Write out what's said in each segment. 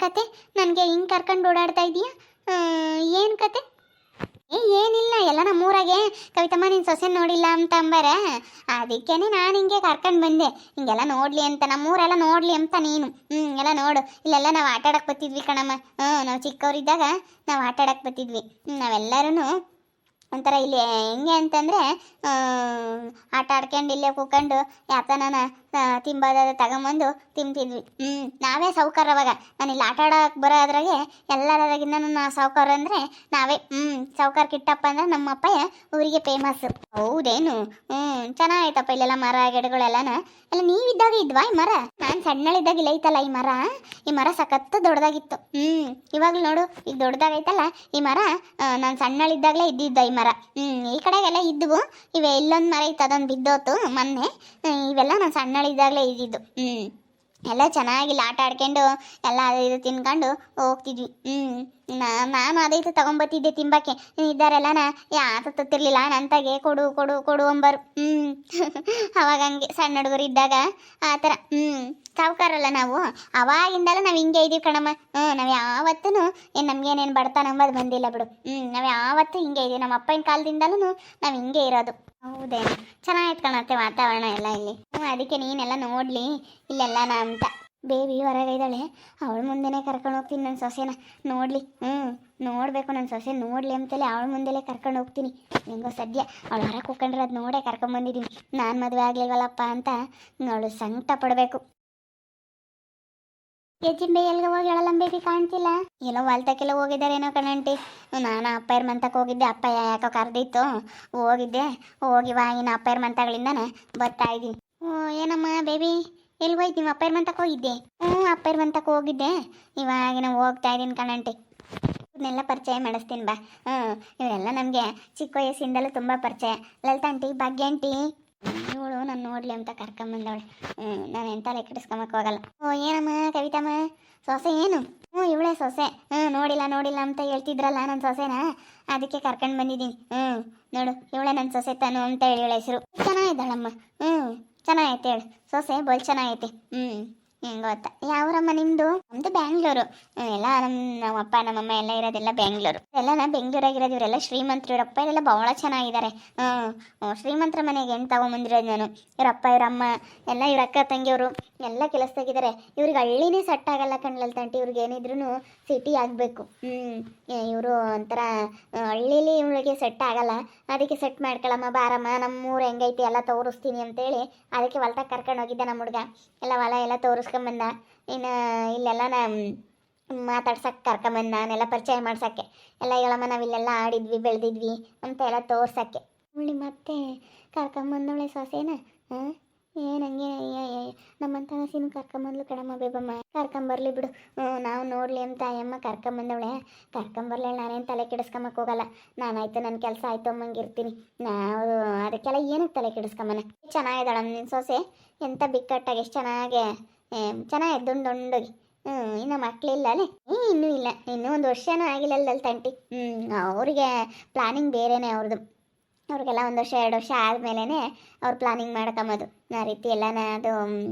ಕತೆ ನನಗೆ ಹಿಂಗೆ ಕರ್ಕೊಂಡು ಓಡಾಡ್ತಾ ಇದೀಯಾ? ಏನು ಕತೆ? ಏನಿಲ್ಲ, ಎಲ್ಲ ನಮ್ಮೂರಾಗೆ ಕವಿತಮ್ಮ ನಿನ್ನ ಸೊಸೆ ನೋಡಿಲ್ಲ ಅಂತ ಅಂಬಾರ. ಅದಕ್ಕೇನೆ ನಾನು ಹಿಂಗೆ ಕರ್ಕೊಂಡು ಬಂದೆ, ಹಿಂಗೆಲ್ಲ ನೋಡ್ಲಿ ಅಂತ, ನಮ್ಮೂರೆಲ್ಲ ನೋಡ್ಲಿ ಅಂತ ನೀನು. ಎಲ್ಲ ನೋಡು, ಇಲ್ಲೆಲ್ಲ ನಾವು ಆಟ ಆಡಕ್ಕೆ ಬರ್ತಿದ್ವಿ ಕಣಮ್ಮ. ನಾವು ಚಿಕ್ಕವರಿದ್ದಾಗ ನಾವು ಆಟ ಆಡಕ್ಕೆ ಬರ್ತಿದ್ವಿ. ನಾವೆಲ್ಲರೂ ಒಂಥರ ಇಲ್ಲಿ ಹೆಂಗೆ ಅಂತಂದರೆ ಆಟ ಆಡ್ಕೊಂಡು ಇಲ್ಲೇ ಕೂಕೊಂಡು ಯಾತನ ತಿಂಬೋದಾದ ತಗೊಂಬಂದು ತಿಂತಿದ್ವಿ. ನಾವೇ ಸಾವ್ಕಾರ ಅವಾಗ. ನಾನು ಇಲ್ಲಿ ಆಟ ಆಡೋಕೆ ಬರೋದ್ರಾಗೆ ಎಲ್ಲರಾಗಿಂದ ನಾ ಸಾವ್ಕಾರ ಅಂದರೆ ನಾವೇ. ಸಾವ್ಕಾರ ಕಿಟ್ಟಪ್ಪ ಅಂದರೆ ನಮ್ಮ ಅಪ್ಪಯ್ಯ ಊರಿಗೆ ಫೇಮಸ್. ಹೌದೇನು? ಚೆನ್ನಾಗೈತಪ್ಪ ಇಲ್ಲೆಲ್ಲ ಮರ ಗಿಡಗಳೆಲ್ಲನ. ಎಲ್ಲ ನೀವಿದ್ದಾಗ ಇದ್ವಾ ಈ ಮರ? ನಾನು ಸಣ್ಣಳಿದ್ದಾಗ ಇಲ್ಲ ಐತಲ್ಲ ಈ ಮರ ಸಖತ್ತು ದೊಡ್ಡದಾಗಿತ್ತು. ಇವಾಗಲೂ ನೋಡು ಈಗ ದೊಡ್ಡದಾಗೈತಲ್ಲ ಈ ಮರ. ನಾನು ಸಣ್ಣಳಿದ್ದಾಗಲೇ ಇದ್ದಿದ್ದ ಈ ಮರ. ಈ ಕಡೆಗೆಲ್ಲ ಇದ್ವು. ಇವೆ ಇಲ್ಲೊಂದು ಮರ ಇತ್ತು, ಅದೊಂದು ಬಿದ್ದೋತು ಮೊನ್ನೆ. ಇವೆಲ್ಲ ನಾನು ಸಣ್ಣಳಿದ್ದಾಗಲೇ ಇದ್ದಿದ್ದು. ಎಲ್ಲ ಚೆನ್ನಾಗಿಲ್ಲ ಆಟ ಆಡ್ಕೊಂಡು ಎಲ್ಲ ಅದು ಇದು ತಿನ್ಕೊಂಡು ಹೋಗ್ತಿದ್ವಿ. ನಾನು ಅದೈತೆ ತೊಗೊಂಬತ್ತಿದ್ದೆ ತಿಂಬಕ್ಕೆ. ಇದ್ದಾರೆಲ್ಲನ ಯಾತ ತತ್ತಿರ್ಲಿಲ್ಲ ನಂತಾಗೆ ಕೊಡು ಕೊಡು ಕೊಡು ಅಂಬರು. ಅವಾಗ ಹಂಗೆ ಸಣ್ಣ ಹುಡುಗರು ಇದ್ದಾಗ ಆ ಥರ. ಸಾವುಕಾರಲ್ಲ ನಾವು, ಅವಾಗಿಂದಲೂ ನಾವು ಹಿಂಗೆ ಇದೀವಿ ಕಣಮ್ಮ. ನಾವು ಯಾವತ್ತೂ ನಮಗೇನೇನು ಬಡತನ ಅಂಬೋದು ಬಂದಿಲ್ಲ ಬಿಡು. ನಾವು ಯಾವತ್ತೂ ಹಿಂಗೆ ಇದೀವಿ, ನಮ್ಮ ಅಪ್ಪನ ಕಾಲದಿಂದಲೂ ನಾವು ಹಿಂಗೆ ಇರೋದು. ಹೌದೇನು? ಚೆನ್ನಾಗಿತ್ತು ಕಣತ್ತೆ ವಾತಾವರಣ ಎಲ್ಲ ಇಲ್ಲಿ. ಅದಕ್ಕೆ ನೀನೆಲ್ಲ ನೋಡಲಿ ಇಲ್ಲೆಲ್ಲ ಅಂತ. ಬೇಬಿ ಹೊರಗಿದ್ದಾಳೆ, ಅವಳ ಮುಂದೆನೇ ಕರ್ಕೊಂಡು ಹೋಗ್ತೀನಿ ನನ್ನ ಸೊಸೆನ. ನೋಡಲಿ, ನೋಡಬೇಕು ನನ್ನ ಸೊಸೆ ನೋಡಲಿ ಅಂತಲೇ ಅವಳ ಮುಂದೆಲೇ ಕರ್ಕೊಂಡು ಹೋಗ್ತೀನಿ. ಹೆಂಗೋ ಸದ್ಯ ಅವಳು ಹೊರಗೆ ಕೂತ್ಕೊಂಡ್ರೆ ಅದು ನೋಡೇ ಕರ್ಕೊಂಬಂದಿದ್ದೀನಿ. ನಾನು ಮದುವೆ ಆಗಲಿಲ್ವಲ್ಲಪ್ಪ ಅಂತ ಅವಳು ಸಂಕಟ ಪಡಬೇಕು. ಯಜಿಂಬೆ ಎಲ್ಗೆ ಹೋಗಿ ಹೇಳಲ್ಲಂಬೇಕಿ ಕಾಣ್ತಿಲ್ಲ. ಎಲ್ಲೋ ಹೊಲ್ತಕ್ಕೆಲ್ಲ ಹೋಗಿದ್ದಾರೇನೋ ಕಣಂಟಿ. ನಾನು ಅಪ್ಪಯ್ಯರ ಮಂತಕ್ಕೆ ಹೋಗಿದ್ದೆ, ಅಪ್ಪಯ್ಯ ಯಾಕೋ ಕರೆದಿತ್ತು, ಹೋಗಿದ್ದೆ. ಹೋಗಿ ಇನ್ನು ಅಪ್ಪಯ್ಯರ ಮಂತಗಳಿಂದನೇ ಬರ್ತಾ ಇದ್ದೀನಿ. ಏನಮ್ಮ ಬೇಬಿ ಎಲ್ಲಿ ಹೋಯ್ತು? ನಿಮ್ಮ ಅಪ್ಪಯ್ಯರ ಮಂತಕ್ಕೆ ಹೋಗಿದ್ದೆ? ಅಪ್ಪಯ್ಯರ ಮಂತಕ್ಕೆ ಹೋಗಿದ್ದೆ, ಇವಾಗಿನ ಹೋಗ್ತಾ ಇದ್ದೀನಿ ಕಣಂಟಿ. ಇದನ್ನೆಲ್ಲ ಪರಿಚಯ ಮಾಡಿಸ್ತೀನಿ ಬಾ. ಇವರೆಲ್ಲ ನಮಗೆ ಚಿಕ್ಕ ವಯಸ್ಸಿಂದಲೂ ತುಂಬ ಪರಿಚಯ. ಲಲಿತಾಂಟಿ, ಭಾಗ್ಯಾಂಟಿ ಇವಳು ನಾನು ನೋಡಲಿ ಅಂತ ಕರ್ಕೊಂಬಂದವಳೆ. ನಾನು ಎಂತ ಲೆಕ್ಕಿಡಿಸ್ಕೊಂಬಕ್ಕೆ ಹೋಗಲ್ಲ. ಏನಮ್ಮ ಕವಿತಮ್ಮ ಸೊಸೆ ಏನು? ಇವಳೇ ಸೊಸೆ. ನೋಡಿಲ್ಲ ಅಂತ ಹೇಳ್ತಿದ್ರಲ್ಲ ನನ್ನ ಸೊಸೆನ, ಅದಕ್ಕೆ ಕರ್ಕೊಂಡು ಬಂದಿದ್ದೀನಿ. ನೋಡು ಇವಳೇ ನನ್ನ ಸೊಸೆ ತಾನು ಅಂತ ಹೇಳಿ ಇವಳ ಹೆಸರು. ಚೆನ್ನಾಗಿದ್ದಾಳಮ್ಮ. ಚೆನ್ನಾಗೈತೆ ಹೇಳು, ಸೊಸೆ ಬೋಲ್ ಚೆನ್ನಾಗೈತೆ. ಹೆಂಗೆ ಗೊತ್ತಾ? ಯಾವರಮ್ಮ ನಿಮ್ಮದು? ನಮ್ಮದು ಬ್ಯಾಂಗ್ಳೂರು. ಎಲ್ಲ ನಮ್ಮ ಅಪ್ಪ ನಮ್ಮಮ್ಮ ಎಲ್ಲ ಇರೋದೆಲ್ಲ ಬ್ಯಾಂಗ್ಳೂರು. ಎಲ್ಲ ಬೆಂಗಳೂರಾಗಿರೋದು. ಇವರೆಲ್ಲ ಶ್ರೀಮಂತರು. ಇವರಪ್ಪ ಎಲ್ಲ ಭಾಳ ಚೆನ್ನಾಗಿದ್ದಾರೆ. ಶ್ರೀಮಂತರ ಮನೆಗೆ ಹೆಣ್ಣು ತಗೊಂಬಂದಿರೋದು ನಾನು. ಇವರಪ್ಪ ಇವರಮ್ಮ ಎಲ್ಲ ಇವ್ರ ಅಕ್ಕ ತಂಗಿಯವರು ಎಲ್ಲ ಕೆಲಸದಾಗಿದ್ದಾರೆ. ಇವ್ರಿಗೆ ಹಳ್ಳಿನೇ ಸೆಟ್ ಆಗಲ್ಲ ಕಣ್ಲಲ್ತಂಟಿ. ಇವ್ರಿಗೆ ಏನಿದ್ರು ಸಿಟಿ ಆಗಬೇಕು. ಇವರು ಒಂಥರ ಹಳ್ಳೀಲಿ ಇವಳಿಗೆ ಸೆಟ್ ಆಗಲ್ಲ. ಅದಕ್ಕೆ ಸೆಟ್ ಮಾಡ್ಕೊಳಮ್ಮ ಬಾರಮ್ಮ, ನಮ್ಮೂರು ಹೆಂಗೈತಿ ಎಲ್ಲ ತೋರಿಸ್ತೀನಿ ಅಂತೇಳಿ ಅದಕ್ಕೆ ಹೊಲ್ದಾಗ ಕರ್ಕೊಂಡು ಹೋಗಿದ್ದೆ ನಮ್ಮ ಹುಡುಗ. ಎಲ್ಲ ಹೊಲ ಎಲ್ಲ ತೋರಿಸ್ಕೊಂಬಂದ. ಇನ್ನು ಇಲ್ಲೆಲ್ಲ ಮಾತಾಡ್ಸಕ್ಕೆ ಕರ್ಕೊಂಬಂದು ನಾನೆಲ್ಲ ಪರಿಚಯ ಮಾಡ್ಸೋಕ್ಕೆ ಎಲ್ಲ ಹೇಳಮ್ಮ, ನಾವಿಲ್ಲೆಲ್ಲ ಆಡಿದ್ವಿ ಬೆಳೆದಿದ್ವಿ ಅಂತ ಎಲ್ಲ ತೋರ್ಸೋಕ್ಕೆ. ಅವಳಿ ಮತ್ತೆ ಕರ್ಕೊಂಬಂದವಳೆ ಸೊಸೇನ. ಏನಂಗೆ ನಮ್ಮಂತ ಹಸಿನ ಕರ್ಕೊಂಬಂದ್ಲು ಕಣಮ್ಮ ಬೇಬಮ್ಮ. ಕರ್ಕೊಂಬರ್ಲಿ ಬಿಡು, ನಾವು ನೋಡಲಿ ಅಂತ ಅಯ್ಯಮ್ಮ ಕರ್ಕೊಂಬಂದವಳೆ. ಕರ್ಕೊಂಬರ್ಲಿ, ನಾನೇನು ತಲೆ ಕೆಡಿಸ್ಕೊಂಬಕ್ಕೆ ಹೋಗಲ್ಲ. ನಾನಾಯ್ತು ನನ್ನ ಕೆಲಸ ಆಯ್ತು ಅಮ್ಮಂಗಿರ್ತೀನಿ. ನಾವು ಅದಕ್ಕೆಲ್ಲ ಏನಕ್ಕೆ ತಲೆ ಕೆಡಿಸ್ಕೊಂಬನ. ಚೆನ್ನಾಗಿದ್ದಾಳ ನಿನ್ನ ಸೊಸೆ, ಎಂಥ ಬಿಕ್ಕಟ್ಟಾಗಿ ಎಷ್ಟು ಚೆನ್ನಾಗಿದೆ ದುಂಡೊಂಡೋಗಿ. ಇನ್ನು ಮಕ್ಕಳಿಲ್ಲ ಅಲ್ಲೇ? ಇನ್ನೂ ಇಲ್ಲ, ಇನ್ನೂ ಒಂದು ವರ್ಷನೂ ಆಗಿಲ್ಲಲ್ಲ ತಂಟಿ. ಅವರಿಗೆ ಪ್ಲಾನಿಂಗ್ ಬೇರೆಯೇ ಅವ್ರದ್ದು. ಅವ್ರಿಗೆಲ್ಲ 1 ವರ್ಷ 2 ವರ್ಷ ಆದಮೇಲೆ ಅವ್ರು ಪ್ಲಾನಿಂಗ್ ಮಾಡ್ಕೊಂಬೋದು. ಆ ರೀತಿ ಎಲ್ಲನ ಅದು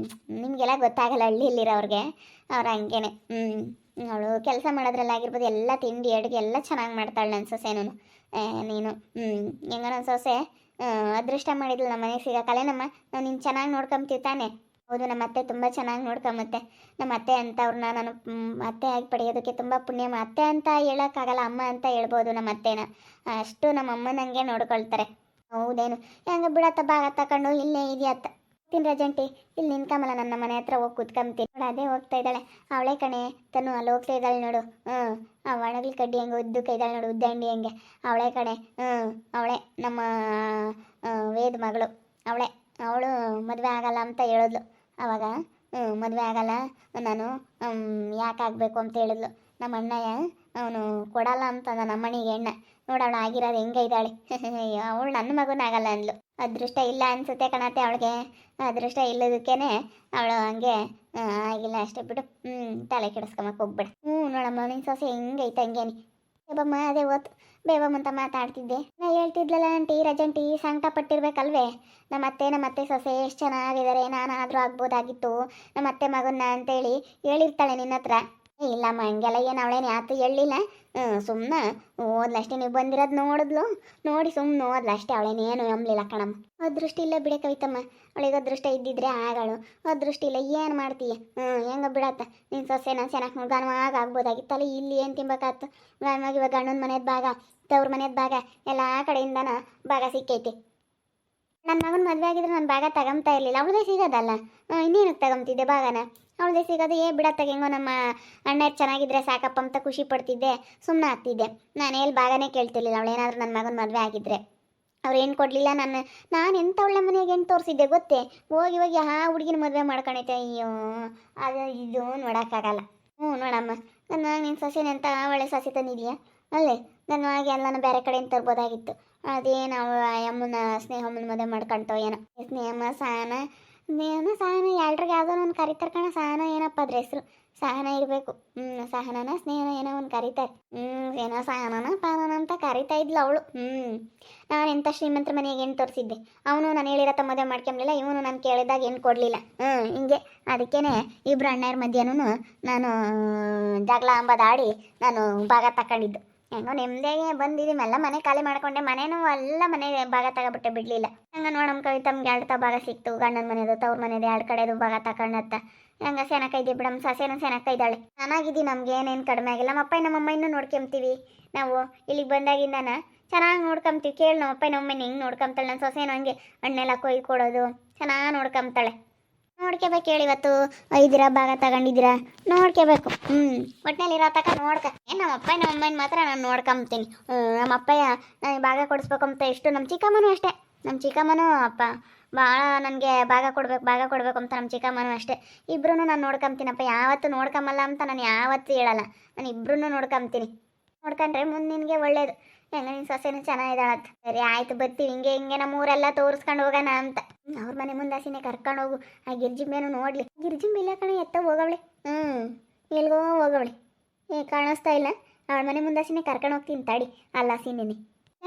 ನಿಮಗೆಲ್ಲ ಗೊತ್ತಾಗಲ್ಲ ಹಳ್ಳಿಯಲ್ಲಿರೋವ್ರಿಗೆ. ಅವ್ರು ಹಂಗೇನೆ. ಅವಳು ಕೆಲಸ ಮಾಡೋದ್ರಲ್ಲಾಗಿರ್ಬೋದು, ಎಲ್ಲ ತಿಂಡಿ ಅಡುಗೆ ಎಲ್ಲ ಚೆನ್ನಾಗಿ ಮಾಡ್ತಾಳೆ ನನ್ನ ಸೊಸೆನೂ. ನೀನು ಹೆಂಗ ನನ್ನ ಸೊಸೆ ಅದೃಷ್ಟ ಮಾಡಿದ್ಲು ನಮ್ಮ ಮನೆಗೆ ಸಿಗೋಕಲೆ. ನಮ್ಮ ನೀನು ಚೆನ್ನಾಗಿ ನೋಡ್ಕೊಂತೀವಿ ತಾನೆ? ಹೌದು, ನಮ್ಮ ಅತ್ತೆ ತುಂಬ ಚೆನ್ನಾಗಿ ನೋಡ್ಕೊಂಬತ್ತೆ. ನಮ್ಮ ಅತ್ತೆ ಅಂತವ್ರನ್ನ ನಾನು ಅತ್ತೆ ಆಗಿ ಪಡೆಯೋದಕ್ಕೆ ತುಂಬ ಪುಣ್ಯ. ಅತ್ತೆ ಅಂತ ಹೇಳೋಕ್ಕಾಗಲ್ಲ, ಅಮ್ಮ ಅಂತ ಹೇಳ್ಬೋದು ನಮ್ಮ ಅತ್ತೆನ. ಅಷ್ಟು ನಮ್ಮ ಅಮ್ಮ ನನಗೆ ನೋಡ್ಕೊಳ್ತಾರೆ. ಹೌದೇನು? ಹೆಂಗೆ ಬಿಡತ್ತ ಭಾಗ ತಗೊಂಡು ಇಲ್ಲೇ ಇದೆಯತ್ತ ತಿನ್ ರಜಂಟಿ. ಇಲ್ಲಿ ನಿನ್ಕಮಲ್ಲ, ನನ್ನ ಮನೆ ಹತ್ರ ಹೋಗಿ ಕೂತ್ಕೊಂತೀನಿ ನೋಡು. ಅದೇ ಹೋಗ್ತಾ ಇದ್ದಾಳೆ ಅವಳೆ ಕಣೆ ತನು, ಅಲ್ಲಿ ಹೋಗ್ತಾ ಇದ್ದಾಳೆ ನೋಡು. ಆ ಒಣಗಲ್ ಕಡ್ಡಿ ಹೆಂಗೆ ಉದ್ದಕ್ಕೆ ಇದ್ದಾಳೆ ನೋಡು, ಉದ್ದಂಡಿ ಹೆಂಗೆ. ಅವಳೆ ಕಣೆ. ಅವಳೆ ನಮ್ಮ ವೇದ ಮಗಳು. ಅವಳು ಮದುವೆ ಆಗಲ್ಲ ಅಂತ ಹೇಳಿದ್ಲು ಆವಾಗ. ಮದುವೆ ಆಗಲ್ಲ ನಾನು, ಯಾಕೆ ಆಗಬೇಕು ಅಂತ ಹೇಳಿದ್ಲು ನಮ್ಮ ಅಣ್ಣಯ್ಯ. ಅವನು ಕೊಡಲ್ಲ ಅಂತಂದ ನಮ್ಮನಿಗೆ ಹೆಣ್ಣ. ನೋಡವಳು ಆಗಿರೋದು ಹೆಂಗೆ ಇದ್ದಾಳೆ. ಅವಳು ನನ್ನ ಮಗುನಾಗಲ್ಲ ಅಂದ್ಲು. ಅದೃಷ್ಟ ಇಲ್ಲ ಅನ್ಸುತ್ತೆ ಕಣತ್ತೆ ಅವಳಿಗೆ. ಅದೃಷ್ಟ ಇಲ್ಲದಕ್ಕೇನೆ ಅವಳು ಹಂಗೆ ಆಗಿಲ್ಲ ಅಷ್ಟೇ ಬಿಡು. ತಲೆ ಕೆಡಿಸ್ಕೊಂಬಕ್ಕೆ ಹೋಗ್ಬೇಡ. ನೋಡಮ್ಮ ನಿನ್ನ ಸೊಸೆ ಹೆಂಗೈತೆ ಹಂಗೇನಿ. ಬೇಬಮ್ಮ ಅದೇ ಓತು ಬೇಬಮ್ಮ ಅಂತ ಮಾತಾಡ್ತಿದ್ದೆ. ನಾ ಹೇಳ್ತಿದ್ಲಲ್ಲ ಆಂಟಿ ರಜಂಟಿ, ಸಂಕಟ ಪಟ್ಟಿರ್ಬೇಕಲ್ವೇ? ನಮ್ಮ ಅತ್ತೆ ಸೊಸೆ ಎಷ್ಟು ಚೆನ್ನಾಗಿದ್ದಾರೆ, ನಾನಾದರೂ ಆಗ್ಬೋದಾಗಿತ್ತು ನಮ್ಮ ಅತ್ತೆ ಮಗನ್ನ ಅಂತೇಳಿ ಹೇಳಿರ್ತಾಳೆ ನಿನ್ನ ಹತ್ರ. ಇಲ್ಲಮ್ಮ ಹಂಗೆಲ್ಲ ಏನು ಅವಳೇನು ಯಾತು ಹೇಳಿಲ್ಲ. ಸುಮ್ಮನೆ ಓದ್ಲಷ್ಟೇ, ನೀವು ಬಂದಿರೋದು ನೋಡಿದ್ಲು, ನೋಡಿ ಸುಮ್ಮನೆ ಓದ್ಲು ಅಷ್ಟೇ, ಅವಳೇನೇನು ಎಂಬ್ಲಿಲ್ಲ ಕಣಮ್ಮ. ಅದೃಷ್ಟ ಇಲ್ಲ ಬಿಡೆ ಕವಿತಮ್ಮ, ಅವಳಿಗೆ ಅದೃಷ್ಟ ಇದ್ದಿದ್ರೆ ಆಗಳು, ಅದೃಷ್ಟ ಇಲ್ಲ, ಏನು ಮಾಡ್ತೀಯ? ಹೆಂಗ ಬಿಡತ್ತ ನಿನ್ನ ಸೊಸೆನ ಚೆನ್ನಾಗಿ ಗನವಾಗ ಆಗ್ಬೋದಾಗಿತ್ತಲ್ಲ, ಇಲ್ಲಿ ಏನು ತಿನ್ಬೇಕಾಯ್ತು? ಗನವಾಗಿ ಇವಾಗ ಗಂಡನ ಮನೆಯದು ಭಾಗ, ತವ್ರ ಮನೆಯದು ಭಾಗ, ಎಲ್ಲ ಕಡೆಯಿಂದನ ಭಾಗ ಸಿಕ್ಕೈತಿ. ನನ್ನ ಮಗನ ಮದುವೆ ಆಗಿದ್ರೆ ನಾನು ಭಾಗ ತಗೊಂತಾ ಇರಲಿಲ್ಲ, ಅವಳದೇ ಸಿಗೋದಲ್ಲ, ಇನ್ನೇನಕ್ಕೆ ತಗೊಂತಿದ್ದೆ ಭಾಗನ? ಅವಳದೇ ಸಿಗೋದು ಬಿಡತ್ತಾಗ ಹೆಂಗೋ ನಮ್ಮ ಅಣ್ಣರು ಚೆನ್ನಾಗಿದ್ರೆ ಸಾಕಪ್ಪ ಅಂತ ಖುಷಿ ಪಡ್ತಿದ್ದೆ, ಸುಮ್ಮನೆ ಆಗ್ತಿದ್ದೆ. ನಾನು ಎಲ್ಲಿ ಭಾಗನೇ ಕೇಳ್ತಿರ್ಲಿಲ್ಲ. ಅವಳೇನಾದ್ರೂ ನನ್ನ ಮಗನ ಮದುವೆ ಆಗಿದ್ರೆ ಅವ್ರು ಏನು ಕೊಡಲಿಲ್ಲ. ನಾನು ಎಂಥ ಒಳ್ಳೆ ಮನೆಗೆ ಹೆಣ್ಣು ತೋರಿಸಿದ್ದೆ ಗೊತ್ತೇ, ಹೋಗಿ ಹೋಗಿ ಆ ಹುಡುಗಿನ ಮದುವೆ ಮಾಡ್ಕೊಳೈತೆ. ಅಯ್ಯೋ, ಅದು ಇದು ನೋಡೋಕ್ಕಾಗಲ್ಲ. ನೋಡಮ್ಮ, ನನ್ನ ನಿನ್ನ ಸೊಸೆನೆಂತ ಒಳ್ಳೆ ಸೊಸೆ ತಂದಿದೆಯಾ ಅಲ್ಲೇ, ನನ್ನ ಹಾಗೆ ಎಲ್ಲನೂ ಬೇರೆ ಕಡೆಯಿಂದ ತರ್ಬೋದಾಗಿತ್ತು. ಅದೇನು ಅಮ್ಮನ ಸ್ನೇಹಮ್ಮನ ಮದುವೆ ಮಾಡ್ಕೊಳ್ತೋ ಏನೋ. ಸ್ನೇಹಮ್ಮ ಸಹನ ಎಲ್ರಿಗೆ ಯಾವುದೋ ಒಂದು ಕರಿತಾರೆ ಕಣ. ಸಹನ ಏನಪ್ಪ ಅದ್ರ ಹೆಸರು, ಸಹನ ಇರಬೇಕು. ಸಹನನ ಸ್ನೇಹನ ಏನೋ ಒಂದು ಕರೀತಾರೆ. ಏನೋ ಸಹನನ ಪಾನನ ಅಂತ ಕರಿತಾ ಇದ್ಲು ಅವಳು. ನಾನು ಎಂಥ ಶ್ರೀಮಂತರ ಮನೆಗೆ ಹೆಣ್ಣು ತೋರಿಸಿದ್ದೆ, ಅವನು ನಾನು ಹೇಳಿರತ್ತ ಮದುವೆ ಮಾಡ್ಕೊಂಬಿಲ್ಲ, ಇವನು ನಾನು ಕೇಳಿದಾಗ ಹೆಣ್ಣು ಕೊಡಲಿಲ್ಲ. ಹಿಂಗೆ ಅದಕ್ಕೇನೆ ಇಬ್ಬರು ಅಣ್ಣರ ಮಧ್ಯನೂ ನಾನು ಜಗಳ ಅಂಬದಾಡಿ ನಾನು ಭಾಗ ತಗೊಂಡಿದ್ದು. ಹೆಂಗೋ ನೆಮ್ಮದಿಯಾಗೆ ಬಂದಿದ್ದೀವಿ, ಎಲ್ಲ ಮನೆ ಖಾಲಿ ಮಾಡ್ಕೊಂಡೆ, ಮನೇನೂ ಎಲ್ಲ ಮನೆ ಭಾಗ ತಗೊಬಿಟ್ಟೆ, ಬಿಡಲಿಲ್ಲ. ಹಂಗೆ ನೋಡಮ್ಮ ಕವಿತಮ್ಗೆ 2 ಭಾಗ ಸಿಕ್ತು, ಗಂಡನ ಮನೆಯದು ತವ್ರ ಮನೆಯದು 2 ಕಡೆದು ಭಾಗ ತಗೊಂಡತ್ತ. ಹಂಗೆ ಸೆನಕೈದೆ ಬಿಡಮ್ಮ, ಸಸೆನೂ ಸೆನಕೈದಾಳೆ. ಚೆನ್ನಾಗಿದ್ದೀವಿ, ನಮ್ಗೆ ಏನೇನು ಕಡಿಮೆ ಆಗಿಲ್ಲ. ನಮ್ಮಪ್ಪ ನಮ್ಮಮ್ಮ ಇನ್ನೂ ನೋಡ್ಕೊಂತೀವಿ. ನಾವು ಇಲ್ಲಿಗೆ ಬಂದಾಗಿಂದಾನ ಚೆನ್ನಾಗಿ ನೋಡ್ಕೊಂತೀವಿ. ಕೇಳಿ ನಮ್ಮಪ್ಪ ನಮ್ಮಮ್ಮನ ಹಿಂಗೆ ನೋಡ್ಕೊಂತಾಳೆ. ನನ್ನ ಸೊಸೆನೂ ಹಂಗೆ ಹಣ್ಣೆಲ್ಲ ಕೊಯ್ದು ಕೊಡೋದು ಚೆನ್ನಾಗಿ ನೋಡ್ಕೊಂತಾಳೆ. ನೋಡ್ಕೋಬೇಕು ಹೇಳಿ, ಇವತ್ತು 5 ಭಾಗ ತಗೊಂಡಿದ್ದೀರಾ, ನೋಡ್ಕೋಬೇಕು. ಒಟ್ಟಿನಲ್ಲಿ ಇರೋ ತಕ ನಮ್ಮಪ್ಪ ನಮ್ಮಮ್ಮನ ಮಾತ್ರ ನಾನು ನೋಡ್ಕೊಂತೀನಿ. ನಮ್ಮಪ್ಪಯ್ಯ ನನಗೆ ಭಾಗ ಕೊಡಿಸ್ಬೇಕು ಅಂತ ಎಷ್ಟು. ನಮ್ಮ ಚಿಕ್ಕಮ್ಮನೂ ಅಷ್ಟೇ, ನಮ್ಮ ಚಿಕ್ಕಮ್ಮನೂ ಅಪ್ಪ ಭಾಳ ನನಗೆ ಭಾಗ ಕೊಡಬೇಕು ಅಂತ ನಮ್ಮ ಚಿಕ್ಕಮ್ಮನೂ ಅಷ್ಟೇ. ಇಬ್ಬರೂ ನಾನು ನೋಡ್ಕೊಂತೀನಪ್ಪ, ಯಾವತ್ತೂ ನೋಡ್ಕೊಂಬಲ್ಲ ಅಂತ ನಾನು ಯಾವತ್ತೂ ಹೇಳಲ್ಲ. ನಾನು ಇಬ್ಬರೂ ನೋಡ್ಕೊಂತೀನಿ. ನೋಡ್ಕೊಂಡ್ರೆ ಮುಂದೆ ನಿನಗೆ ಒಳ್ಳೇದು. ಹೆಂಗ ನಿನ್ನ ಸೊಸೆನೂ ಚೆನ್ನಾಗಿದ್ದಾಳಂತ. ಸರಿ ಆಯ್ತು, ಬರ್ತೀವಿ. ಹಿಂಗೆ ನಮ್ಮೂರೆಲ್ಲ ತೋರಿಸ್ಕೊಂಡು ಹೋಗೋಣ ಅಂತ. ಅವ್ರ ಮನೆ ಮುಂದಾಸಿನೇ ಕರ್ಕೊಂಡು ಹೋಗು. ಆ ಗಿರ್ಜಿಂಬೇನು ನೋಡ್ಲಿ. ಗಿರ್ಜಿಂಬಿಲ್ಲ ಕಣ, ಎತ್ತ ಹೋಗವಳೆ. ಎಲ್ಗೋ ಹೋಗವಳೆ, ಕಾಣಿಸ್ತಾ ಇಲ್ಲ. ಅವಳ ಮನೆ ಮುಂದಾಸಿನೇ ಕರ್ಕೊಂಡು ಹೋಗ್ತೀನಿ ತಡಿ. ಅಲ್ಲ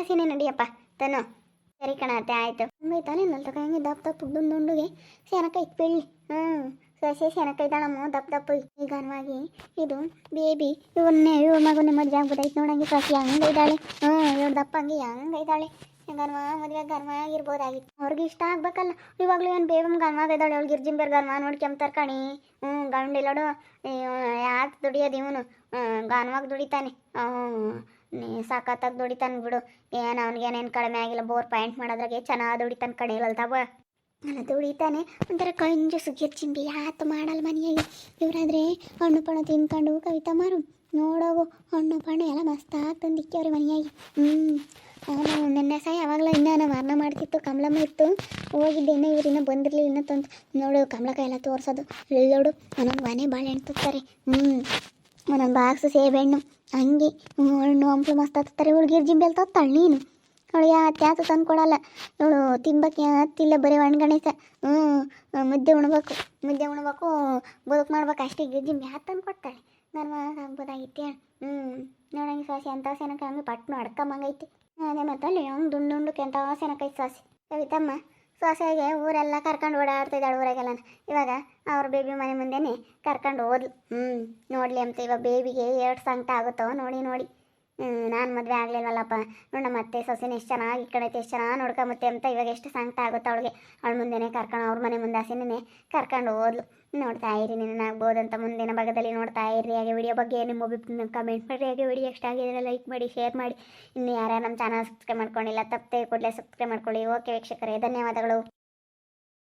ಸೀನೆ ನಡಿಯಪ್ಪ ತನು. ಸರಿ ಕಣತ್ತೆ, ಆಯಿತು. ಹಂಗೈತಾನೆ ನಲ್ ತಕ ಹಂಗೆ ದಪ್ಪ ದುಂಡುಗೆ ಸೆನಕೈತ್ ಬೆಳ್ಳಿ. ಸೊಸೆ ಸೆನಕೈತಾಳಮ್ಮ ದಪ್ಪ ಈಗ ಅನ್ವಾಗಿ. ಇದು ಬೇಬಿ ಇವ್ರ ಮಗನ ಮದುವೆ ಆಗ್ಬೋದಾಯ್ತು ನೋಡಂಗೆ. ಸೊಸೆ ಹಂಗೈದಾಳೆ, ಇವ್ರ ದಪ್ಪ ಹಂಗೆ ಹಂಗೈದಾಳೆ. ಗನ್ವ ಮದುವೆ ಗನ್ವ ಆಗಿರ್ಬೋದಾಗಿತ್ತು. ಅವ್ರಿಗೆ ಇಷ್ಟ ಆಗ್ಬೇಕಲ್ಲ. ಇವಾಗಲೂ ಏನು ಬೇಬಮ್ ಗನ್ವಾಗಿದ್ದಾಳೆ, ಅವಳು ಗಿರ್ಜಿಂಬೇರ್ ಗನ್ವ ನೋಡ್ಕೊಂತಾರೆ ಕಣಿ. ಗಂಡಿಲ್ಲೋಡು ಯಾಕೆ ದುಡಿಯೋದು ಇವನು, ಗನ್ವಾಗಿ ದುಡಿತಾನೆ. ಸಖತ್ತಾಗಿ ದುಡಿತಾನೆ ಬಿಡು. ಏನು ಅವ್ನಿಗೇನೇನು ಕಡಿಮೆ ಆಗಿಲ್ಲ. ಬೋರ್ ಪಾಯಿಂಟ್ ಮಾಡೋದ್ರಾಗೆ ಚೆನ್ನಾಗಿ ದುಡಿತಾನೆ ಕಣಿಲಲ್ತವ. ಅಲ್ಲ ದುಡಿತಾನೆ, ಒಂಥರ ಕಂಜು ಗಿರ್ಜಿಂಬಿ ಯಾತು ಮಾಡಲ್ಲ ಮನೆಯಾಗಿ. ಇವರಾದ್ರೆ ಹಣ್ಣು ಪಣ ತಿನ್ಕೊಂಡು ಕವಿತಾ ಮಾರು ನೋಡೋಗು, ಹಣ್ಣು ಪಣ್ಣು ಎಲ್ಲ ಮಸ್ತಾಗಿ ತಂದಿಕ್ಕವ್ರಿ ಮನೆಯಾಗಿ. ನೆನ್ನೆ ಸಹ ಯಾವಾಗಲೂ ಇನ್ನೂ ನಾವು ಅನ್ನ ಮಾಡ್ತಿತ್ತು, ಕಮಲಮ್ಮ ಇತ್ತು. ಹೋಗಿದ್ದೆ, ಇನ್ನೂ ಇವ್ರಿನ್ನೂ ಬಂದಿರಲಿಲ್ಲ. ಇನ್ನೂ ತಂದು ನೋಡು ಕಮಲಕಾಯಿ ಎಲ್ಲ ತೋರಿಸೋದು. ಇಲ್ಲೋಡು ಒಂದೊಂದು ಮನೆ ಬಾಳೆಹಣ್ಣು ತರ್ತಾರೆ, ಒಂದೊಂದು ಬಾಕ್ಸು ಸೇಬೆಹಣ್ಣು ಹಂಗೆ ಹಣ್ಣು ಹಂಪಲು ಮಸ್ತ್ ಹತ್ತಾರೆ. ಇವಳು ಗಿರ್ಜಿಂಬೆ ಎಲ್ಲ ತತ್ತಾಳೆ ನೀನು. ಅವಳು ಯಾತು ತಂದು ಕೊಡಲ್ಲ. ಇವಳು ತಿಂಬಕ್ಕೆ ಯಾತಿಲ್ಲ, ಬರೀ ಗಣೇಶ. ಮುದ್ದೆ ಉಣ್ಬೇಕು ಬದುಕು ಮಾಡ್ಬೇಕು ಅಷ್ಟೇ. ಗಿರ್ಜಿಂಬೆ ಯಾತು ತಂದು ಕೊಡ್ತಾಳೆ. ನನ್ನ ಆಗ್ಬೋದಾಗಿತ್ತೆ. ನೋಡಂಗೆ ಸಾಸಿ ಅಂತ ಸೆನಕ ಹಂಗೆ ಪಟ್ನು ಅಡ್ಕೊಂಬಂಗೈತಿ. ಅದೇ ಮತ್ತಲ್ಲಿ ಹಂಗೆ ದುಂಡು ಎಂಥ ಸೆನಕೈತಿ ಸಾಸಿ. ಕವಿತಮ್ಮ ಸೊಸೆಗೆ ಊರೆಲ್ಲ ಕರ್ಕೊಂಡು ಓಡಾಡ್ತಿದ್ದಾಳೆ ಊರಾಗೆಲ್ಲ. ಇವಾಗ ಅವ್ರ ಬೇಬಿ ಮನೆ ಮುಂದೆನೇ ಕರ್ಕೊಂಡು ಹೋದ್ಲು. ನೋಡಲಿ ಅಂತ. ಇವಾಗ ಬೇಬಿಗೆ 2 ಸಂಕಟ ಆಗುತ್ತೋ ನೋಡಿ. ನಾನು ಮದುವೆ ಆಗಲಿಲ್ವಲ್ಲಪ್ಪ ನೋಡ, ಮತ್ತೆ ಸೊಸೆನ ಎಷ್ಟು ಚೆನ್ನಾಗಿ ಇಕ್ಕಡೈತೆ, ಎಷ್ಟು ಚೆನ್ನಾಗಿ ನೋಡ್ಕೊಂಬತ್ತೆ ಅಂತ ಇವಾಗ ಎಷ್ಟು ಸಂಕಟ ಆಗುತ್ತೆ ಅವಳಿಗೆ. ಅವಳ ಮುಂದೆನೇ ಕರ್ಕೊಂಡು, ಅವ್ರ ಮನೆ ಮುಂದೆ ಹಸಿನೇ ಕರ್ಕೊಂಡು ಹೋದ್ಲು. ನೋಡ್ತಾ ಇರಿ, ನಿನ್ನಾಗ್ಬೋದಂತ ಮುಂದಿನ ಭಾಗದಲ್ಲಿ ನೋಡ್ತಾ ಇರಿ. ಹಾಗೆ ವಿಡಿಯೋ ಬಗ್ಗೆ ನಿಮ್ಮ ಒಬ್ಬರು ಕಮೆಂಟ್ ಮಾಡಿ. ಹಾಗೆ ವಿಡಿಯೋ ಇಷ್ಟ ಆಗಿದ್ರೆ ಲೈಕ್ ಮಾಡಿ, ಶೇರ್ ಮಾಡಿ. ಇನ್ನು ಯಾರ್ಯಾರು ನಮ್ಮ ಚಾನಲ್ ಸಬ್ಸ್ಕ್ರೈಬ್ ಮಾಡ್ಕೊಂಡಿಲ್ಲ ತಪ್ಪದೆ ಕೂಡಲೇ ಸಬ್ಸ್ಕ್ರೈಬ್ ಮಾಡ್ಕೊಳ್ಳಿ. ಓಕೆ ವೀಕ್ಷಕರೇ, ಧನ್ಯವಾದಗಳು.